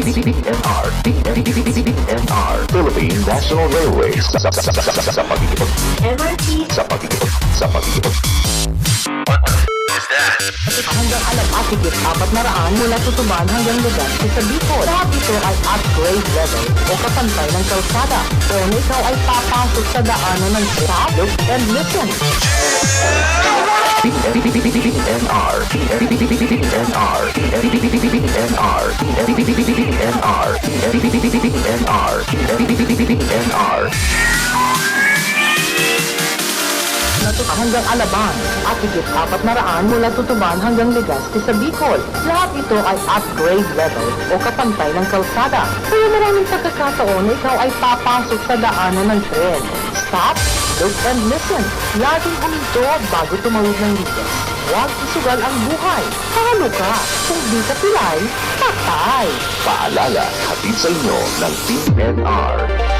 PNR, Philippine National Railways, sa pagkikipag, MRT, sa pagkikipag. Hanggang alam higit 400 mula Tutuban hanggang Legazpi sa Bicol. Lahat ito ay upgrade level o kapantay ng kalsada. Kung ikaw ay papasok sa daanan ng stop, look and listen. PNR, Hanggang Alabang at higit 400 mula Tutuban hanggang Legazpi sa Bicol. Lahat ito ay upgrade level o kapantay ng kalsada. Kaya maraming pagkakataon na ikaw ay papasok sa daanan ng tren. Stop, look and listen. Laging huminto bago tumawid ng ligas. Huwag isugal ang buhay. Pahalo ka. Kung di ka pilay, patay. paalala, hatid sa inyo ng PNR.